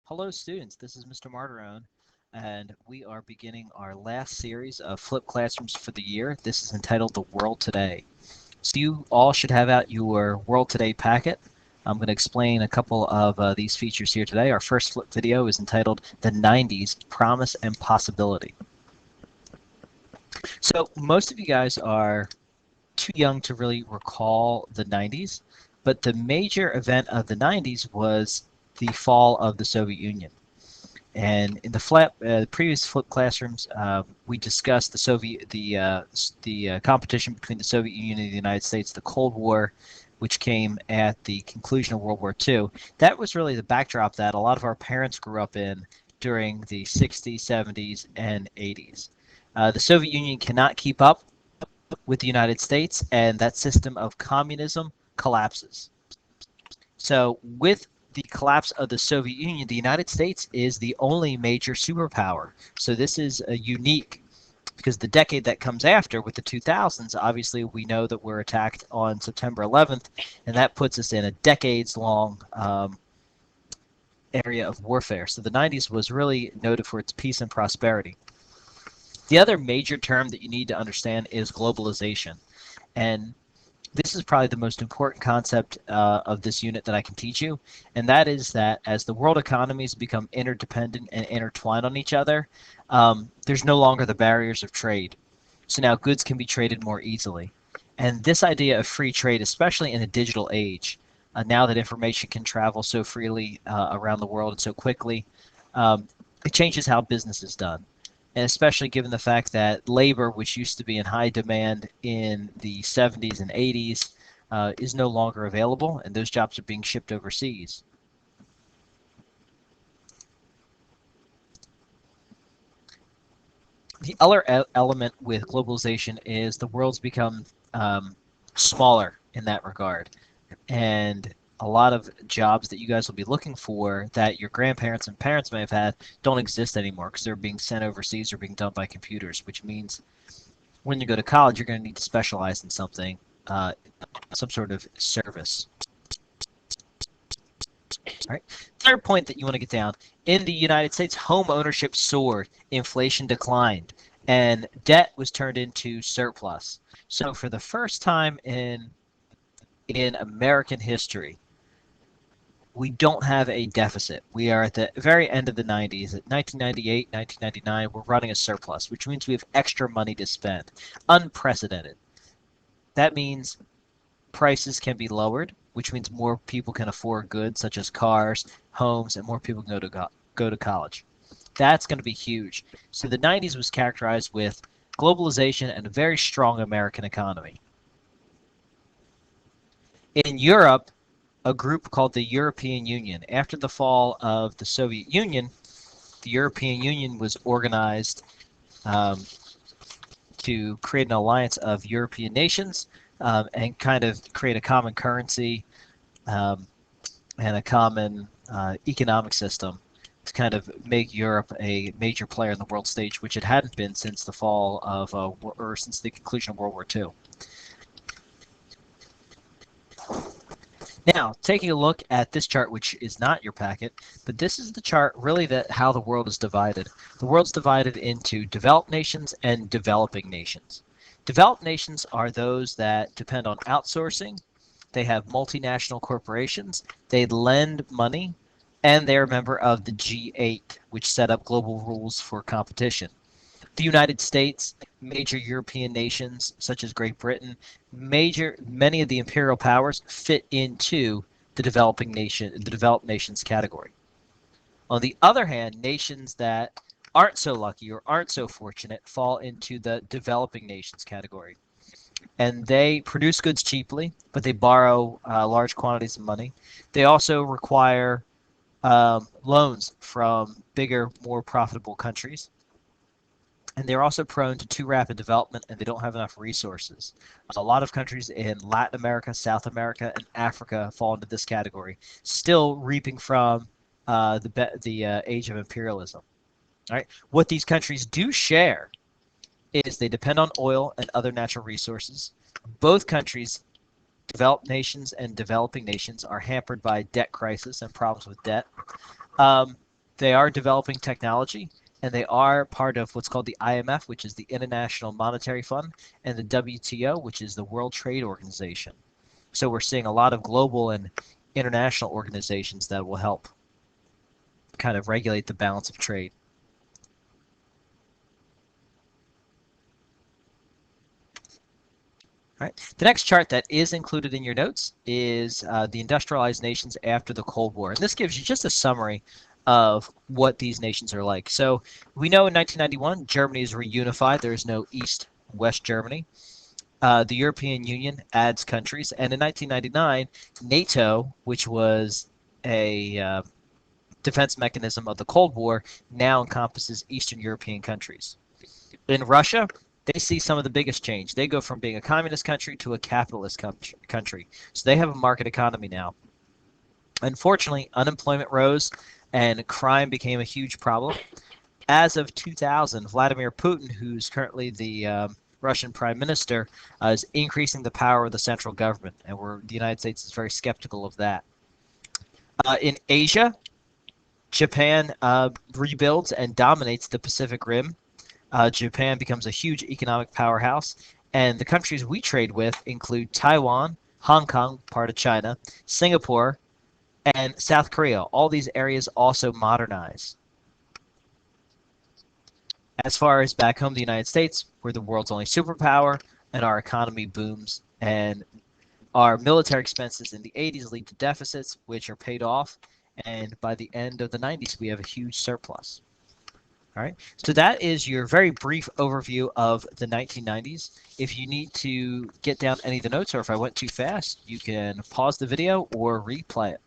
Hello students, this is Mr. Martirone, and we are beginning our last series of flipped classrooms for the year. This is entitled The World Today. So you all should have out your World Today packet. I'm going to explain a couple of these features here today. Our first flip video is entitled The 90s Promise and Possibility. So most of you guys are too young to really recall the 90s, but the major event of the 90s was the fall of the Soviet Union. And in the previous flipped classrooms, we discussed the competition between the Soviet Union and the United States, the Cold War, which came at the conclusion of World War II. That was really the backdrop that a lot of our parents grew up in during the 60s, 70s, and 80s. The Soviet Union cannot keep up with the United States, and that system of communism collapses. So with the collapse of the Soviet Union, the United States is the only major superpower. So this is unique because the decade that comes after with the 2000s, obviously we know that we're attacked on September 11th, and that puts us in a decades-long area of warfare. So the 90s was really noted for its peace and prosperity. The other major term that you need to understand is globalization. And this is probably the most important concept of this unit that I can teach you, and that is that as the world economies become interdependent and intertwined on each other, there's no longer the barriers of trade. So now goods can be traded more easily. And this idea of free trade, especially in a digital age, now that information can travel so freely around the world and so quickly, it changes how business is done. And especially given the fact that labor, which used to be in high demand in the 70s and 80s, is no longer available, and those jobs are being shipped overseas. The other element with globalization is the world's become smaller in that regard. And a lot of jobs that you guys will be looking for that your grandparents and parents may have had don't exist anymore because they're being sent overseas or being done by computers, which means when you go to college, you're going to need to specialize in something, some sort of service. All right. Third point that you want to get down, in the United States, home ownership soared, inflation declined, and debt was turned into surplus. So for the first time in American history, we don't have a deficit. We are at the very end of the 90s. At 1998, 1999, we're running a surplus, which means we have extra money to spend. Unprecedented. That means prices can be lowered, which means more people can afford goods such as cars, homes, and more people can go to college. That's going to be huge. So the 90s was characterized with globalization and a very strong American economy. In Europe, a group called the European Union. After the fall of the Soviet Union, the European Union was organized to create an alliance of European nations and kind of create a common currency and a common economic system to kind of make Europe a major player in the world stage, which it hadn't been since the fall of, or since the conclusion of World War II. Now, taking a look at this chart, which is not your packet, but this is the chart really that how the world is divided. The world's divided into developed nations and developing nations. Developed nations are those that depend on outsourcing. They have multinational corporations. They lend money, and they're a member of the G8, which set up global rules for competition. The United States, major European nations such as Great Britain, many of the imperial powers fit into the developed nations category. On the other hand, nations that aren't so lucky or aren't so fortunate fall into the developing nations category. And they produce goods cheaply, but they borrow large quantities of money. They also require loans from bigger, more profitable countries. And they're also prone to too rapid development, and they don't have enough resources. A lot of countries in Latin America, South America, and Africa fall into this category, still reaping from the age of imperialism. All right. What these countries do share is they depend on oil and other natural resources. Both countries, developed nations and developing nations, are hampered by debt crisis and problems with debt. They are developing technology, and they are part of what's called the IMF, which is the International Monetary Fund, and the WTO, which is the World Trade Organization. So we're seeing a lot of global and international organizations that will help kind of regulate the balance of trade. All right. The next chart that is included in your notes is the industrialized nations after the Cold War. And this gives you just a summary of what these nations are like. So we know in 1991, Germany is reunified. There is no East-West Germany. The European Union adds countries. And in 1999, NATO, which was a defense mechanism of the Cold War, now encompasses Eastern European countries. In Russia, they see some of the biggest change. They go from being a communist country to a capitalist country. So they have a market economy now. Unfortunately, unemployment rose and crime became a huge problem. As of 2000, Vladimir Putin, who's currently the Russian prime minister, is increasing the power of the central government, and the United States is very skeptical of that. In Asia, Japan rebuilds and dominates the Pacific Rim. Japan becomes a huge economic powerhouse, and the countries we trade with include Taiwan, Hong Kong, part of China, Singapore, and South Korea. All these areas also modernize. As far as back home, the United States, we're the world's only superpower, and our economy booms, and our military expenses in the 80s lead to deficits, which are paid off, and by the end of the 90s, we have a huge surplus. All right, so that is your very brief overview of the 1990s. If you need to get down any of the notes, or if I went too fast, you can pause the video or replay it.